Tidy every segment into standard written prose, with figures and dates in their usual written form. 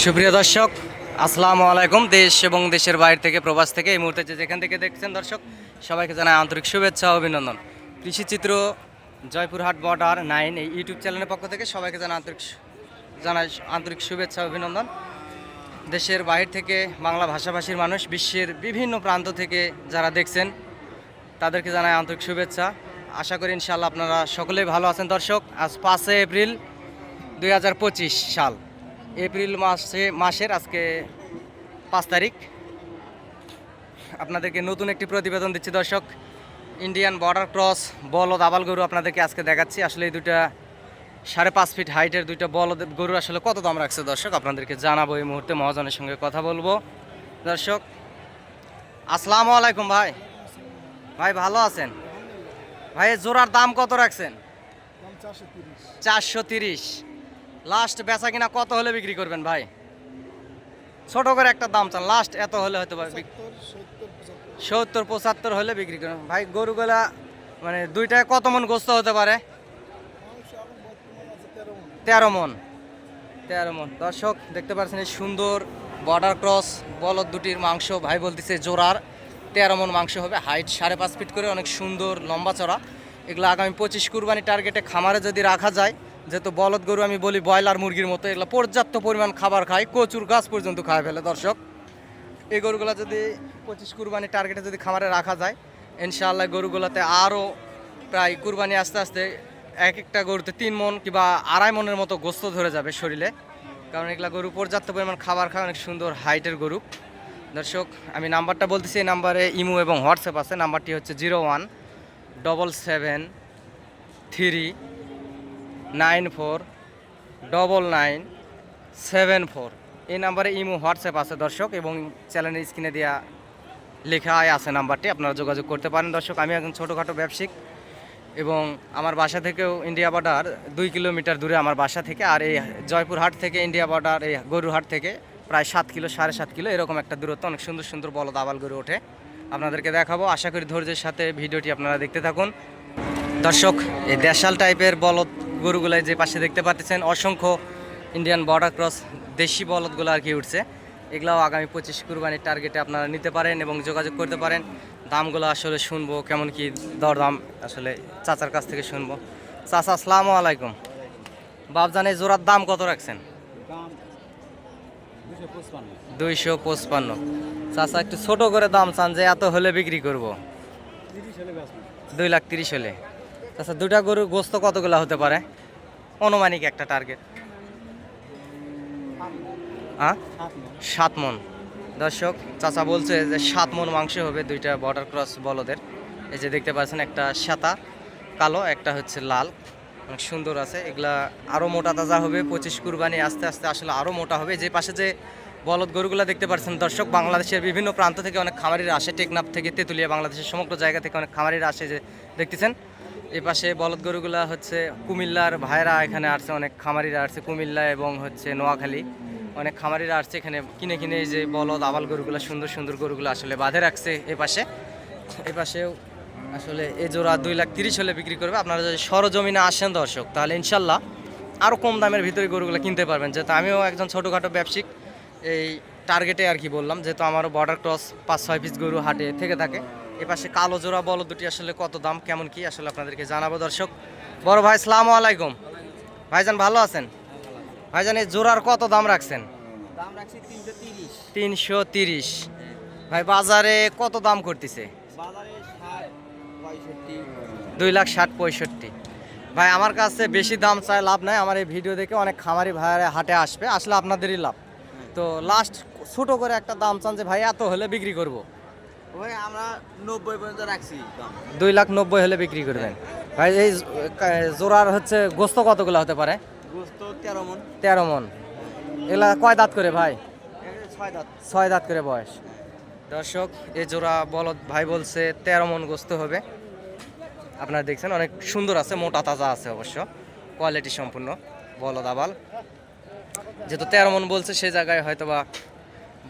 সুপ্রিয় দর্শক, আসসালামু আলাইকুম। দেশ এবং দেশের বাইরে থেকে, প্রবাস থেকে এই মুহূর্তে যেখান থেকে দেখছেন দর্শক, সবাইকে জানাই আন্তরিক শুভেচ্ছা ও অভিনন্দন। কৃষিচিত্র জয়পুরহাট বর্ডার 9 এই ইউটিউব চ্যানেলের পক্ষ থেকে সবাইকে জানাই আন্তরিক শুভেচ্ছা ও অভিনন্দন। দেশের বাইরে থেকে বাংলা ভাষাভাষীর মানুষ, বিশ্বের বিভিন্ন প্রান্ত থেকে যারা দেখছেন তাদেরকে জানাই আন্তরিক শুভেচ্ছা। আশা করি ইনশাআল্লাহ আপনারা সকলেই ভালো আছেন। দর্শক, আজ 5 এপ্রিল 2025 সাল, এপ্রিল মাসের আজকে 5 তারিখ। আপনাদেরকে নতুন একটি প্রতিবেদন দিচ্ছি দর্শক। ইন্ডিয়ান বর্ডার ক্রস বলদ আবাল গরু আপনাদেরকে আজকে দেখাচ্ছি। আসলে এই দুইটা 5.5 ফিট হাইটের দুইটা বলদ গরু আসলে কত দাম রাখছে দর্শক আপনাদেরকে জানাবো। এই মুহূর্তে মহাজনের সঙ্গে কথা বলবো। দর্শক, আসসালামু আলাইকুম ভাই। ভাই ভালো আছেন? ভাই জোড়ার দাম কত রাখছেন? 430। লাস্ট বেচা কিনা কত হলে বিক্রি করবেন ভাই? ছোট করে একটা দাম চান, লাস্ট এত হলে হয়তো 70-75 হলে বিক্রি করবেন ভাই। গরুগুলা মানে দুইটায় কত মন গোস্ত হতে পারে? 13 মন। দর্শক দেখতে পাচ্ছেন এই সুন্দর বর্ডার ক্রস বলদ দুটির মাংস ভাই বলতেছে জোড়ার 13 মন মাংস হবে। হাইট 5.5 ফিট করে, অনেক সুন্দর লম্বা চড়া। এগুলো আগামী 25 কুরবানি টার্গেটে খামারে যদি রাখা যায়, যেহেতু বলদ গরু আমি বলি ব্রয়লার মুরগির মতো, এগুলো পর্যাপ্ত পরিমাণ খাবার খায়, কচুর গাছ পর্যন্ত খায় ফেলে। দর্শক, এই গরুগুলো যদি 25 কুরবানি টার্গেটে যদি খামারে রাখা যায়, ইনশাআল্লাহ গরুগুলোতে আরও প্রায় কুরবানি আস্তে আস্তে এক একটা গরুতে 3 মন কিংবা 2.5 মনের মতো গোস্ত ধরে যাবে শরীরে, কারণ এগুলা গরু পর্যাপ্ত পরিমাণ খাবার খায়, অনেক সুন্দর হাইটের গরু। দর্শক, আমি নাম্বারটা বলতেছি, এই নাম্বারে ইমো এবং হোয়াটসঅ্যাপ আছে। নাম্বারটি হচ্ছে 017739499974। এই নাম্বারে ইমো হোয়াটসঅ্যাপ আছে দর্শক, এবং চ্যানেলের স্ক্রিনে দেওয়া লেখা আছে নাম্বারটি, আপনারা যোগাযোগ করতে পারেন। দর্শক, আমি একজন ছোটোখাটো ব্যবসায়িক, এবং আমার বাসা থেকেও ইন্ডিয়া বর্ডার 2 কিলোমিটার দূরে আমার বাসা থেকে, আর এই জয়পুরহাট থেকে ইন্ডিয়া বর্ডার এই গরুহাট থেকে প্রায় 7 কিলো 7.5 কিলো এরকম একটা দূরত্ব। অনেক সুন্দর সুন্দর বলদ আবাল গরু ওঠে, আপনাদেরকে দেখাবো। আশা করি ধৈর্যের সাথে ভিডিওটি আপনারা দেখতে থাকুন। দর্শক, এই দেশাল টাইপের বলদ গরুগুলাই যে পাশে দেখতে পাচ্ছেন, অসংখ্য ইন্ডিয়ান বর্ডার ক্রস দেশি বলদগুলো আর কি উঠছে। এগুলাও আগামী 25 কুরবানির টার্গেটে আপনারা নিতে পারেন এবং যোগাযোগ করতে পারেন। দামগুলো আসলে শুনবো, কেমন কি দরদাম আসলে চাচার কাছ থেকে শুনবো। চাচা, আসসালামু আলাইকুম। বাপজান, এই জোড়ার দাম কত রাখছেন? 255। চাচা একটু ছোট করে দাম চান, যে এত হলে বিক্রি করব? 2,30,000 হলে। আচ্ছা, দুটা গরুর গোস্ত কতগুলো হতে পারে অনুমানিক একটা টার্গেট? 7 মন। দর্শক, চাচা বলছে যে 7 মন মাংস হবে দুইটা বর্ডার ক্রস বলদের। এই যে দেখতে পাচ্ছেন, একটা সাদা কালো, একটা হচ্ছে লাল, অনেক সুন্দর আছে। এগুলা আরও মোটা তাজা হবে 25 কুরবানি আস্তে আস্তে আসলে আরও মোটা হবে। যে পাশে যে বলদ গরুগুলো দেখতে পাচ্ছেন দর্শক, বাংলাদেশের বিভিন্ন প্রান্ত থেকে অনেক খামারিরা আসে, টেকনাফ থেকে তেঁতুলিয়া, বাংলাদেশের সমগ্র জায়গা থেকে অনেক খামারিরা আসে। যে দেখতেছেন এই পাশে বলদ গরুগুলা হচ্ছে কুমিল্লার ভাইরা এখানে আসছে, অনেক খামারিরা আসছে কুমিল্লা এবং হচ্ছে নোয়াখালী, অনেক খামারিরা আসছে এখানে কিনে কিনে এই যে বলদ আবাল গরুগুলো, সুন্দর সুন্দর গরুগুলো আসলে বাঁধে রাখছে। এই পাশেও আসলে এই জোড়া 2,30,000 হলে বিক্রি করবে। আপনারা যদি সরজমিনে আসেন দর্শক, তাহলে ইনশাল্লাহ আরও কম দামের ভিতরে গরুগুলো কিনতে পারবেন। যেহেতু আমিও একজন ছোটোখাটো ব্যবসায়িক, এই টার্গেটে আর কি বললাম, যেহেতু আমারও বর্ডার ক্রস 5-6 পিস গরু হাটে থেকে থাকে। এপাশে কালো জোড়া বলদ দুটি আসলে কত দাম কেমন কি আসলে আপনাদেরকে জানাবো। দর্শক, বড় ভাই আসসালামু আলাইকুম। ভাইজান ভালো আছেন? ভাইজান, এই জোড়ার কত দাম রাখছেন? দাম রাখছি 330। 330। ভাই বাজারে কত দাম করতেছে? বাজারে 60-65। 2,60,65। ভাই আমার কাছে বেশি দাম চাই লাভ নাই, আমার এই ভিডিও দেখে অনেক খামারি ভাইরা হাটে আসবে, আসলে আপনাদেরই লাভ। তো লাস্ট ছোট করে একটা দাম চান, যে ভাই এত হলে বিক্রি করব? ওই আমরা 90 পর্যন্ত রাখছি দাম। 2,90,000 হলে বিক্রি করবেন। ভাই এই জোড়ার হচ্ছে গোস্ত কতগুলো হতে পারে? গোস্ত 13 মন। 13 মন। এগুলা কয় দাঁত করে ভাই? 6 দাঁত। 6 দাঁত করে বয়স। দর্শক, এই জোড়া বলদ ভাই বলছে 13 মন গোস্ত হবে। আপনারা দেখছেন অনেক সুন্দর আছে, মোটা তাজা আছে, অবশ্য কোয়ালিটি সম্পূর্ণ বলদ আবাল। যেহেতু 13 মন বলছে, সেই জায়গায় হয়তো বা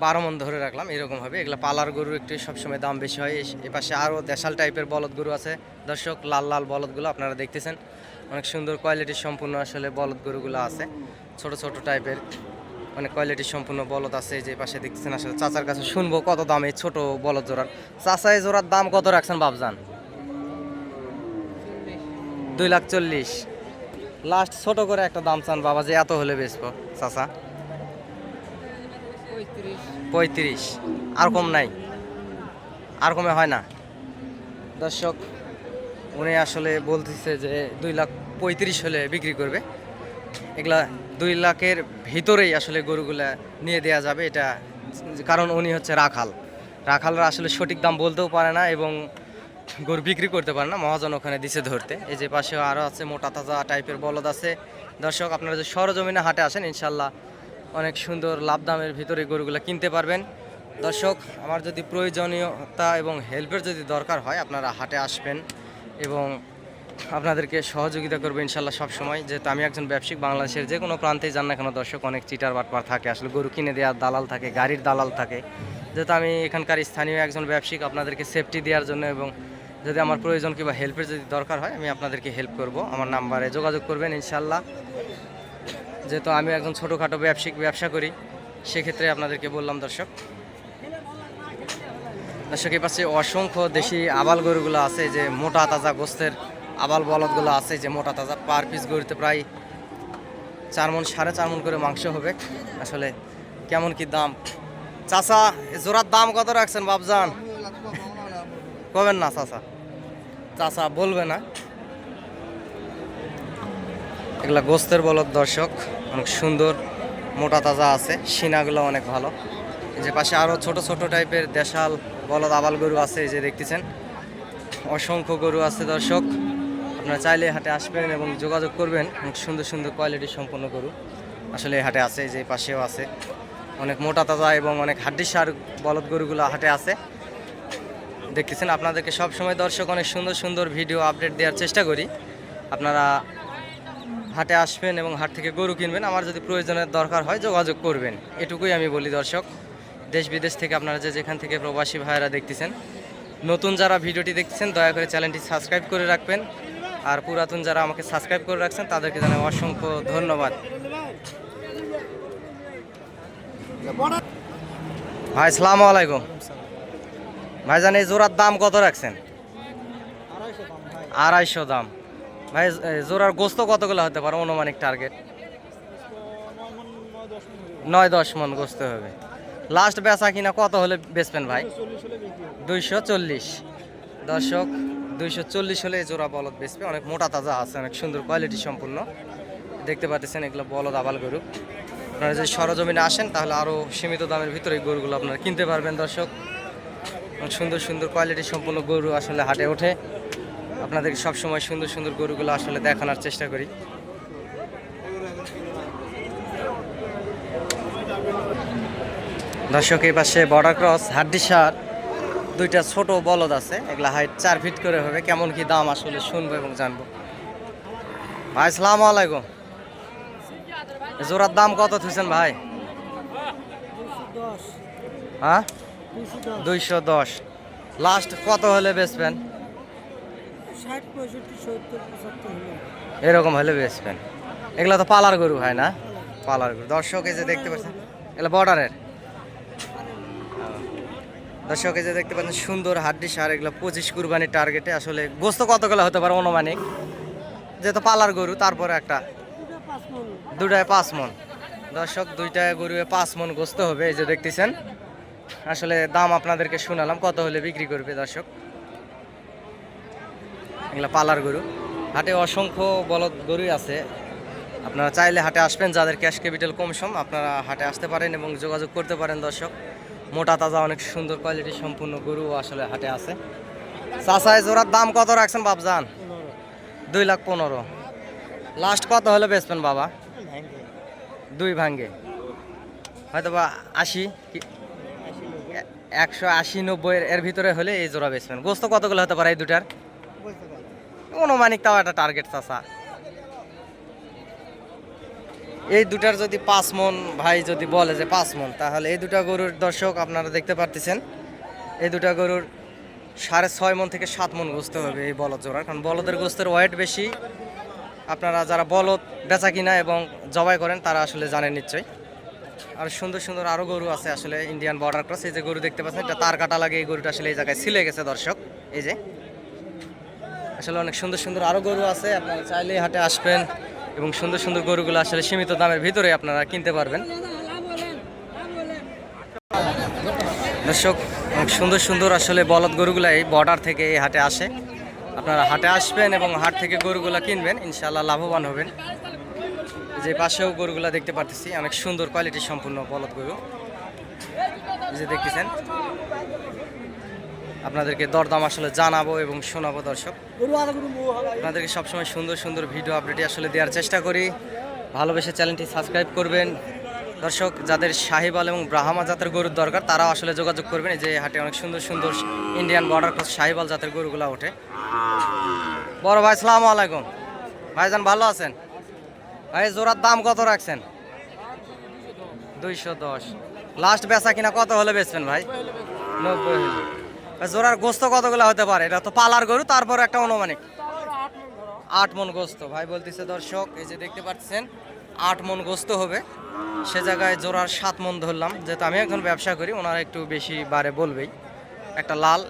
12 মন ধরে রাখলাম, এরকম হবে। এগুলো পালার গরু একটু সবসময় দাম বেশি হয়। এপাশে আরও দেশাল টাইপের বলদ গরু আছে দর্শক, লাল লাল বলদগুলো আপনারা দেখতেছেন, অনেক সুন্দর কোয়ালিটির সম্পূর্ণ আসলে বলদ গরুগুলো আছে। ছোট ছোট টাইপের অনেক কোয়ালিটি সম্পূর্ণ বলদ আছে। এই যে পাশে দেখতেছেন, আসলে চাচার কাছে শুনবো কত দাম এই ছোট বলদ জোড়ার। চাচা এই জোড়ার দাম কত রাখছেন বাবজান? 2,40,000। লাস্ট ছোট করে একটা দাম চান বাবা, যে এত হলে বেচবো চাচা? 35। আর কম নাই? আর কমে হয় না? দর্শক, উনি আসলে বলতেছে যে 2,35,000 হলে বিক্রি করবে। এগুলা 2 লাখের ভিতরেই আসলে গরুগুলা নিয়ে দেওয়া যাবে, এটা কারণ উনি হচ্ছে রাখালরা আসলে সঠিক দাম বলতেও পারে না এবং গরু বিক্রি করতে পারে না। মহাজন ওখানে দিছে ধরতে। এই যে পাশেও আরও আছে মোটা তাজা টাইপের বলদ আছে। দর্শক, আপনারা যে সরজমিনে হাটে আসেন, ইনশাল্লাহ অনেক সুন্দর লাভ দামের ভিতরে গরুগুলো কিনতে পারবেন। দর্শক, আমার যদি প্রয়োজনীয়তা এবং হেল্পের যদি দরকার হয়, আপনারা হাটে আসবেন এবং আপনাদেরকে সহযোগিতা করবো ইনশাল্লাহ সব সময়। যেহেতু আমি একজন ব্যবসায়িক, বাংলাদেশের যে কোনো প্রান্তেই যান না কেন দর্শক, অনেক চিটার বাটপার থাকে, আসলে গরু কিনে দেওয়ার দালাল থাকে, গাড়ির দালাল থাকে। যেহেতু আমি এখানকার স্থানীয় একজন ব্যবসায়িক, আপনাদেরকে সেফটি দেওয়ার জন্য এবং যদি আমার প্রয়োজন কিংবা হেল্পের যদি দরকার হয়, আমি আপনাদেরকে হেল্প করব। আমার নাম্বারে যোগাযোগ করবেন ইনশাল্লাহ। যেহেতু আমি একজন ছোটোখাটো ব্যবসা করি, সেক্ষেত্রে আপনাদেরকে বললাম। দর্শক, এই পাশে অসংখ্য দেশি আবাল গরুগুলো আছে, যে মোটা তাজা গোস্তের আবাল বলদগুলো আছে, যে মোটা তাজা পার পিস গরুতে প্রায় 4 মণ 4.5 মণ করে মাংস হবে। আসলে কেমন কি দাম চাচা, জোড়ার দাম কত রাখছেন বাবজান? কবেন না চাচা বলবে না। এগুলা গোস্তের বলদ দর্শক, অনেক সুন্দর মোটা তাজা আছে, সিনাগুলো অনেক ভালো। এই যে পাশে আরও ছোট ছোট টাইপের দেশাল বলদ আবাল গরু আছে, এই যে দেখতেছেন অসংখ্য গরু আছে। দর্শক, আপনারা চাইলে হাটে আসবেন এবং যোগাযোগ করবেন। অনেক সুন্দর সুন্দর কোয়ালিটির সম্পন্ন গরু আসলে এই হাটে আছে। এই যে পাশেও আছে অনেক মোটা তাজা এবং অনেক হাড্ডিসার বলদ গরুগুলো হাটে আছে, দেখতেছেন। আপনাদেরকে সব সময় দর্শক অনেক সুন্দর সুন্দর ভিডিও আপডেট দেওয়ার চেষ্টা করি। আপনারা হাটে আসবেন এবং হাট থেকে গরু কিনবেন। আমার যদি প্রয়োজনের দরকার হয়, যোগাযোগ করবেন, এটুকুই আমি বলি। দর্শক, দেশ বিদেশ থেকে আপনারা যেখান থেকে প্রবাসী ভাইয়েরা দেখতেছেন, নতুন যারা ভিডিওটি দেখতেছেন দয়া করে চ্যানেলটি সাবস্ক্রাইব করে রাখবেন, আর পুরাতন যারা আমাকে সাবস্ক্রাইব করে রাখছেন তাদেরকে জানাই অসংখ্য ধন্যবাদ। ভাই আসসালামু আলাইকুম। ভাইজান, এই জোড়ার দাম কত রাখছেন? 250 দাম। ভাই, জোড়ার গোস্ত কতগুলো হতে পারে অনুমানিক টার্গেট? 9-10 মণ গোস্ত হবে। লাস্ট বেচা কিনা কত হলে বেচবেন ভাই? 240। দর্শক, 240 হলে এই জোড়া বলদ বেচবে। অনেক মোটা তাজা আছে, অনেক সুন্দর কোয়ালিটি সম্পূর্ণ, দেখতে পাচ্ছেন। এগুলো বলদ আবাল গরু। আপনারা যদি সরজমিনে আসেন, তাহলে আরও সীমিত দামের ভিতরে এই গরুগুলো আপনারা কিনতে পারবেন। দর্শক, অনেক সুন্দর সুন্দর কোয়ালিটি সম্পূর্ণ গরু আসলে হাটে ওঠে। আপনাদেরকে সবসময় সুন্দর সুন্দর গরুগুলো আসলে দেখানোর চেষ্টা করি। দর্শক, এই পাশে বর্ডার ক্রস হাড্ডিসার 2টা ছোট বলদ আছে। এগুলা হাইট 4 ফিট করে হবে। কেমন কি দাম আসলে শুনবো এবং জানবো। ভাই আসসালামু আলাইকুম। জোড়ার দাম কত থুইছেন ভাই? হ্যাঁ, 210। লাস্ট কত হলে বেচবেন? 60, 65, 70, 75 এরকম হলে বেচবেন। এগুলা তো পালার গরু হয় না? পালার গরু। দর্শক, এই যে দেখতে পাচ্ছেন, এগুলো বর্ডারের। দর্শক, এই যে দেখতে পাচ্ছেন সুন্দর হাড্ডিসার, এগুলো 25 কুরবানির টার্গেটে। আসলে গোস্ত কতগুলো হতে পারে অনুমানিক? যেহেতু পালার গরু, তারপরে একটা 2টায় 5 মণ। দর্শক, 2টায় গরুয়ে 5 মণ গোস্ত হবে। এই যে দেখতেছেন, আসলে দাম আপনাদেরকে শুনালাম, কত হলে বিক্রি করবে। দর্শক, এগুলো পালার গরু। হাটে অসংখ্য বলদ গরুই আছে। আপনারা চাইলে হাটে আসবেন, যাদের ক্যাশ ক্যাপিটাল কম সম, আপনারা হাটে আসতে পারেন এবং যোগাযোগ করতে পারেন। দর্শক, মোটা তাজা অনেক সুন্দর কোয়ালিটি সম্পূর্ণ গরু আসলে হাটে আছে। চাচা, জোড়ার দাম কত রাখছেন বাবজান? 2,15,000। লাস্ট কত হলে বেচবেন বাবা? 2 ভাঙ্গে, হয়তো বা 80, 180-90 এর ভিতরে হলে এই জোড়া বেচবেন। গোস্ত কতগুলো হতে পারে এই দুটার অনুমানিক? তাও একটা টার্গেট চাচা। এই দুটার যদি 5 মণ ভাই যদি বলে যে 5 মণ, তাহলে এই দুটা গরুর দর্শক আপনারা দেখতে পারতেছেন, এই দুটা গরুর 6.5 মণ থেকে 7 মণ গোস্ত হবে এই বলদ জোড়ার। কারণ বলদের গোস্তের ওয়েট বেশি আপনারা যারা বলদ বেচা কিনা এবং জবাই করেন তারা আসলে জানেন নিশ্চয়ই। আর সুন্দর সুন্দর আরও গরু আছে আসলে ইন্ডিয়ান বর্ডার ক্রস। এই যে গরু দেখতে পাচ্ছেন, এটা তার কাটা লাগে, এই গরুটা আসলে এই জায়গায় ছিলে গেছে দর্শক। এই যে আসলে অনেক সুন্দর সুন্দর আরও গরু আছে, আপনারা চাইলে হাটে আসবেন এবং সুন্দর সুন্দর গরুগুলো আসলে সীমিত দামের ভিতরে আপনারা কিনতে পারবেন। দর্শক অনেক সুন্দর সুন্দর আসলে বলদ গরুগুলা এই বর্ডার থেকে এই হাটে আসে। আপনারা হাটে আসবেন এবং হাট থেকে গরুগুলা কিনবেন, ইনশাআল্লাহ লাভবান হবেন। যে পাশেও গরুগুলা দেখতে পারতেছি, অনেক সুন্দর কোয়ালিটি সম্পূর্ণ বলদ গরু এই যে দেখতেছেন। আপনাদেরকে দরদাম আসলে জানাবো এবং শোনাবো দর্শক। আপনাদেরকে সবসময় সুন্দর সুন্দর ভিডিও আপডেট আসলে দেওয়ার চেষ্টা করি। ভালোবেসে চ্যানেলটি সাবস্ক্রাইব করবেন দর্শক। যাদের শাহিবাল এবং ব্রাহ্মা জাতের গরুর দরকার তারাও আসলে যোগাযোগ করবেন। এই যে হাটে অনেক সুন্দর সুন্দর ইন্ডিয়ান বর্ডার ক্রস শাহিবাল জাতের গরুগুলো ওঠে। বড় ভাই আসসালামু আলাইকুম। ভাইজান ভালো আছেন? ভাই জোড়ার দাম কত রাখছেন? 210। লাস্ট বেচা কিনা কত হলে বেচবেন ভাই? 90 হলে। জোড়ার গোস্ত কতগুলো হতে পারে? এটা তো পালার গরু, তারপর একটা অনুমানিক 8 মন গোস্ত ভাই বলতেছে দর্শক। এই যে দেখতে পাচ্ছেন 8 মন গোস্ত হবে। সে জায়গায় জোড়ার 7 মন ধরলাম, যেহেতু আমি এখন ব্যবসা করি, ওনারা একটু বেশি বারে বলবেই। একটা লাল,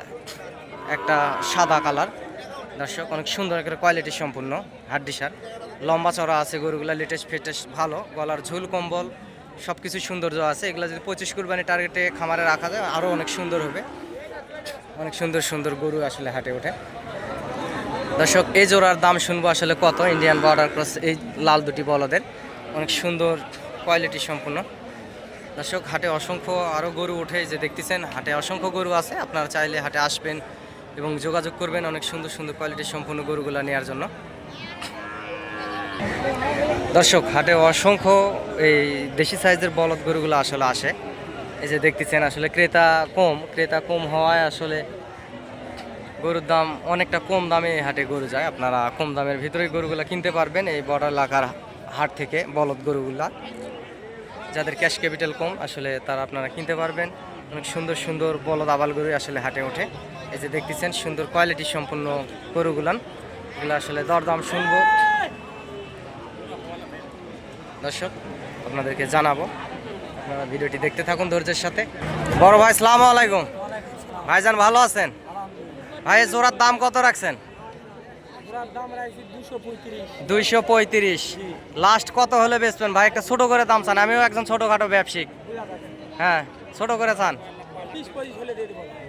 একটা সাদা কালার দর্শক, অনেক সুন্দর একটা কোয়ালিটি সম্পূর্ণ হাড্ডিসার, লম্বা চড়া আছে গরুগুলা, লেটেস্ট ফেটেস্ট ভালো, গলার ঝুল কম্বল সব কিছু সৌন্দর্য আছে। এগুলো যদি 25 কুরবানি টার্গেটে খামারে রাখা যায় আরও অনেক সুন্দর হবে। অনেক সুন্দর সুন্দর গরু আসলে হাটে ওঠে দর্শক। এই জোড়ার দাম শুনবো আসলে কত, ইন্ডিয়ান বর্ডার ক্রস এই লাল দুটি বলদের, অনেক সুন্দর কোয়ালিটি সম্পূর্ণ দর্শক। হাটে অসংখ্য আরও গরু ওঠে, যে দেখতেছেন হাটে অসংখ্য গরু আছে। আপনারা চাইলে হাটে আসবেন এবং যোগাযোগ করবেন অনেক সুন্দর সুন্দর কোয়ালিটি সম্পূর্ণ গরুগুলো নেওয়ার জন্য দর্শক। হাটে অসংখ্য এই দেশি সাইজের বলদ গরুগুলো আসলে আসে। এই যে দেখতেছেন আসলে ক্রেতা কম হওয়ায় আসলে গরুর দাম অনেকটা কম দামে এই হাটে গরু যায়। আপনারা কম দামের ভিতরে গরুগুলো কিনতে পারবেন এই বর্ডার এলাকার হাট থেকে। বলদ গরুগুলা যাদের ক্যাশ ক্যাপিটাল কম আসলে তারা আপনারা কিনতে পারবেন। অনেক সুন্দর সুন্দর বলদ আবাল গরু আসলে হাটে ওঠে। এই যে দেখতেছেন সুন্দর কোয়ালিটি সম্পূর্ণ গরুগুলান, এগুলো আসলে দরদাম শুনবো দর্শক, আপনাদেরকে জানাবো। আপনারা ভিডিওটি দেখতে থাকুন ধৈর্যের সাথে। বড় ভাই আসসালামু আলাইকুম। ভাইজান ভালো আছেন? ভাই জোড়ার দাম কত রাখছেন? 235। লাস্ট কত হলে বেচবেন ভাই? একটা ছোট করে দাম চান, আমিও একজন ছোটখাটো ব্যবসায়িক। হ্যাঁ ছোট করে চান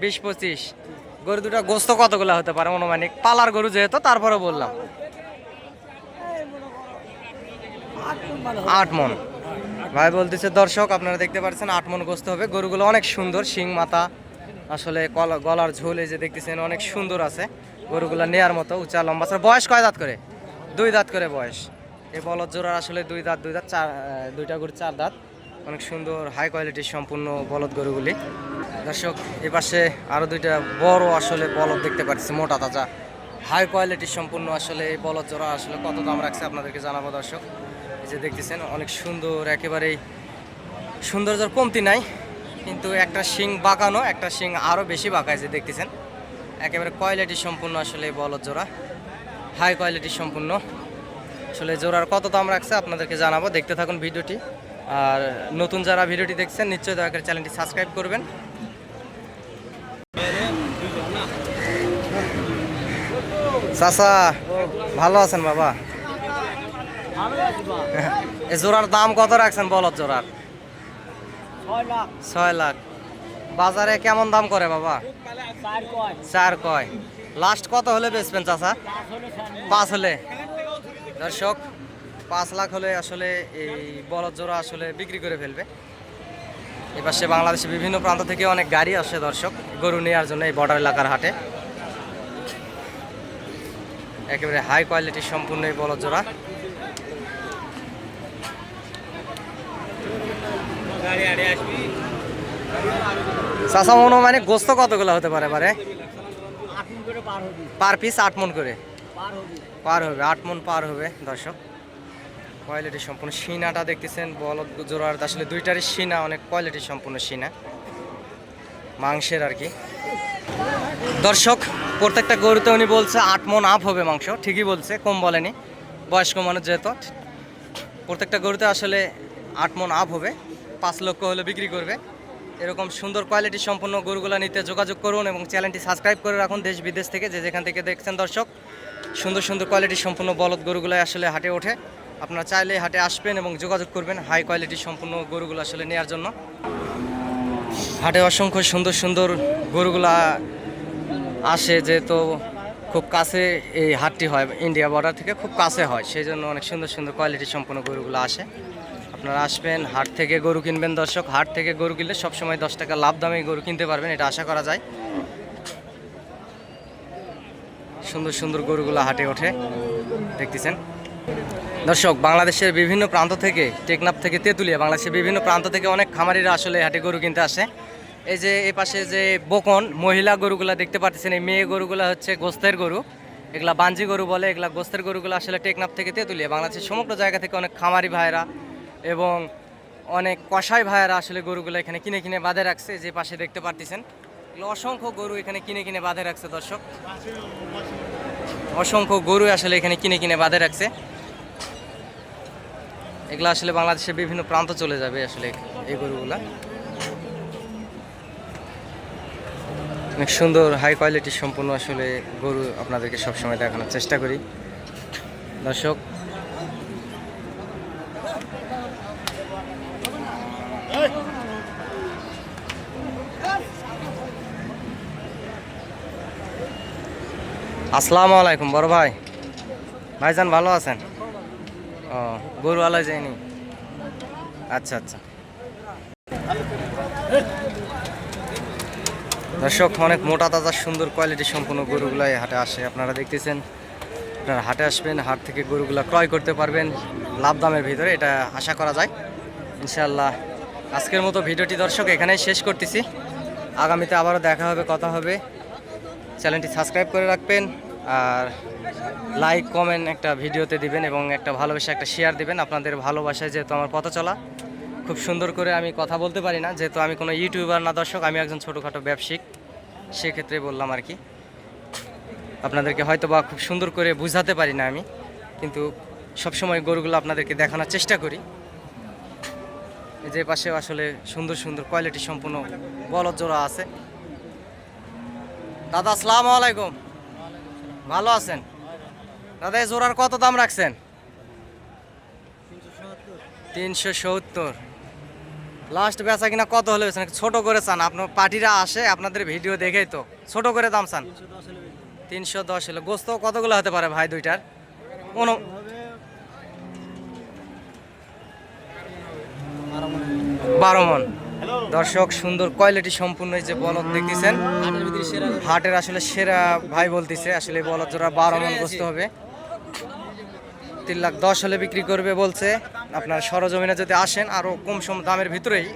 20-25। গরু দুটা গোস্ত কতগুলো হতে পারে অনুমানিক? পালার গরু যেহেতু তারপরে বললাম 8 মন ভাই বলতেছে দর্শক। আপনারা দেখতে পাচ্ছেন 8 মন গোস্ত হবে। গরুগুলো অনেক সুন্দর, শিং মাথা আসলে গলার ঝোল এই যে দেখতেছেন অনেক সুন্দর আছে। গরুগুলো নেয়ার মতো উঁচা লম্বা। বয়স কয় দাঁত করে? 2 দাঁত করে বয়স। এই বলদ জোড়ার আসলে 2 দাঁত, দুইটা গরু 4 দাঁত। অনেক সুন্দর হাই কোয়ালিটির সম্পূর্ণ বলদ গরুগুলি দর্শক। এই পাশে আরও দুইটা বড় আসলে বলদ দেখতে পাচ্ছি, মোটা তাজা হাই কোয়ালিটির সম্পূর্ণ আসলে এই বলদ জোড়া আসলে কত দাম রাখছে আপনাদেরকে জানাবো দর্শক। এই যে দেখতেছেন অনেক সুন্দর, একেবারেই সৌন্দর্যের কমতি নাই, কিন্তু একটা শিং বাঁকানো, একটা শিং আরও বেশি বাঁকায় যে দেখতেছেন। একেবারে কোয়ালিটি সম্পূর্ণ আসলে এই বলদ জোড়া, হাই কোয়ালিটি সম্পূর্ণ আসলে জোড়ার কত দাম রাখছে আপনাদেরকে জানাবো। দেখতে থাকুন ভিডিওটি। আর নতুন যারা ভিডিওটি দেখছেন নিশ্চয়ই দয়া করে চ্যানেলটি সাবস্ক্রাইব করবেন। চাচা ভালো আছেন বাবা? এই জোড়ার দাম কত রাখছেন বলদ জোড়ার? 6 লাখ। বাজারে কেমন দাম করে বাবা? 4 কয়। লাস্ট কত হলে বেচবেন চাচা? 5 হলে দর্শক, 5 লাখ হলে আসলে এই বলদ জোড়া আসলে বিক্রি করে ফেলবে। এপাশে বাংলাদেশে বিভিন্ন প্রান্ত থেকে অনেক গাড়ি আসে দর্শক গরু নেওয়ার জন্য এই বর্ডার এলাকার হাটে। একেবারে হাই কোয়ালিটির সম্পূর্ণ এই বলদ জোড়া। চাচা মানে গোস্ত কতগুলো হতে পারে পারে? পার পিস 8 মন করে পার হবে, 8 মন পার হবে দর্শক। কোয়ালিটি সম্পূর্ণ সিনাটা দেখতেছেন বলদ জোড়ার আসলে দুইটারই সিনা অনেক কোয়ালিটি সম্পূর্ণ সিনা মাংসের আর কি দর্শক। প্রত্যেকটা গরুতে উনি বলছে 8 মন আপ হবে মাংস, ঠিকই বলছে, কম বলেনি। বয়স্ক মানুষ যেহেতু প্রত্যেকটা গরুতে আসলে 8 মণ আপ হবে, 5 লক্ষ হলে বিক্রি করবে। এরকম সুন্দর কোয়ালিটি সম্পন্ন গরুগুলো নিতে যোগাযোগ করুন এবং চ্যানেলটি সাবস্ক্রাইব করে রাখুন দেশ বিদেশ থেকে যে যেখান থেকে দেখছেন দর্শক। সুন্দর সুন্দর কোয়ালিটি সম্পন্ন বলদ গরুগুলো আসলে হাটে ওঠে। আপনারা চাইলে হাটে আসবেন এবং যোগাযোগ করবেন হাই কোয়ালিটি সম্পন্ন গরুগুলো আসলে নেওয়ার জন্য। হাটে অসংখ্য সুন্দর সুন্দর গরুগুলা আসে, যেহেতু খুব কাছে এই হাটটি হয়, ইন্ডিয়া বর্ডার থেকে খুব কাছে হয়, সেই জন্য অনেক সুন্দর সুন্দর কোয়ালিটি সম্পন্ন গরুগুলো আসে। আপনারা আসবেন, হাট থেকে গরু কিনবেন দর্শক। হাট থেকে গরু কিনলে সবসময় 10 টাকা লাভ দামে গরু কিনতে পারবেন, এটা আশা করা যায়। সুন্দর সুন্দর গরুগুলো হাটে ওঠে দেখতেছেন দর্শক। বাংলাদেশের বিভিন্ন প্রান্ত থেকে, টেকনাফ থেকে তেঁতুলিয়া, বাংলাদেশের বিভিন্ন প্রান্ত থেকে অনেক খামারিরা আসলে হাটে গরু কিনতে আসে। এই যে এই পাশে যে বকন মহিলা গরুগুলা দেখতে পাচ্ছেন, এই মেয়ে গরুগুলা হচ্ছে গোস্তের গরু, এগুলা বাঞ্জি গরু বলে। এগুলা গোস্তের গরুগুলো আসলে টেকনাফ থেকে তেঁতুলিয়া, বাংলাদেশের সমগ্র জায়গা থেকে অনেক খামারি ভাইয়েরা এবং অনেক কসাই ভাইয়েরা আসলে গরুগুলো এখানে কিনে কিনে বাঁধে রাখছে। যে পাশে দেখতে পাচ্ছেন এগুলো অসংখ্য গরু এখানে কিনে কিনে বাঁধে রাখছে দর্শক। অসংখ্য গরু আসলে এখানে কিনে কিনে বাঁধে রাখছে। এগুলো আসলে বাংলাদেশের বিভিন্ন প্রান্ত চলে যাবে আসলে এই গরুগুলা। অনেক সুন্দর হাই কোয়ালিটি সম্পূর্ণ আসলে গরু আপনাদেরকে সবসময় দেখানোর চেষ্টা করি দর্শক। আসসালামু আলাইকুম বড় ভাই। ভাইজান ভালো আছেন? ও, গরু আলাই যায়নি? আচ্ছা আচ্ছা দর্শক, অনেক মোটা তাজা সুন্দর কোয়ালিটি সম্পূর্ণ গরুগুলাই হাটে আসে। আপনারা দেখতেছেন, আপনারা হাটে আসবেন, হাট থেকে গরুগুলা ক্রয় করতে পারবেন লাভ দামের ভিতরে, এটা আশা করা যায় ইনশাআল্লাহ। আজকের মতো ভিডিওটি দর্শক এখানেই শেষ করতেছি। আগামীতে আবারও দেখা হবে, কথা হবে। চ্যানেলটি সাবস্ক্রাইব করে রাখবেন আর লাইক কমেন্ট একটা ভিডিওতে দিবেন এবং একটা ভালোবাসা একটা শেয়ার দিবেন। আপনাদের ভালোবাসায় যেহেতু আমার পথ চলা, খুব সুন্দর করে আমি কথা বলতে পারি না, যেহেতু আমি কোনো ইউটিউবার না দর্শক, আমি একজন ছোটোখাটো ব্যবসায়িক, সেক্ষেত্রে বললাম আর কি। আপনাদেরকে হয়তো বা খুব সুন্দর করে বুঝাতে পারি না আমি, কিন্তু সবসময় গরুগুলো আপনাদেরকে দেখানোর চেষ্টা করি। এই যে পাশেও আসলে সুন্দর সুন্দর কোয়ালিটি সম্পূর্ণ বলদ জোড়া আছে। দাদা আসসালামু আলাইকুম, ভালো আছেন? দাদা এই জোড়ার কত দাম রাখছেন? 370। লাস্ট বেচা কিনা কত হলে বেচেন? ছোট করে চান? আপনার পার্টিরা আসে আপনাদের ভিডিও দেখেই তো ছোট করে দাম চান। 310 হলে গোস্ত কতগুলো হতে পারে ভাই দুইটার? 12 মণ। দর্শক সুন্দর কোয়ালিটি সম্পূর্ণ এই যে বলদ দেখতেছেন, হাটের আসলে সেরা ভাই বলতেছে আসলে বলদ জোড়া 12 মণ গোস্ত হবে। 3,10,000 হলে বিক্রি করবে বলছে। আপনার সরজমিনে যদি আসেন আরও কম সম দামের ভিতরেই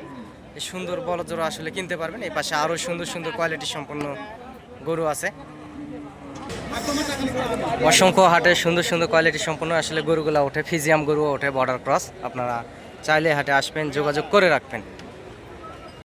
এই সুন্দর বলদ জোড়া আসলে কিনতে পারবেন। এই পাশে আরও সুন্দর সুন্দর কোয়ালিটি সম্পন্ন গরু আছে। অসংখ্য হাটে সুন্দর সুন্দর কোয়ালিটি সম্পন্ন আসলে গরুগুলো ওঠে, ফিজিয়াম গরুও ওঠে, বর্ডার ক্রস। আপনারা চাইলে হাটে আসবেন, যোগাযোগ করে রাখবেন।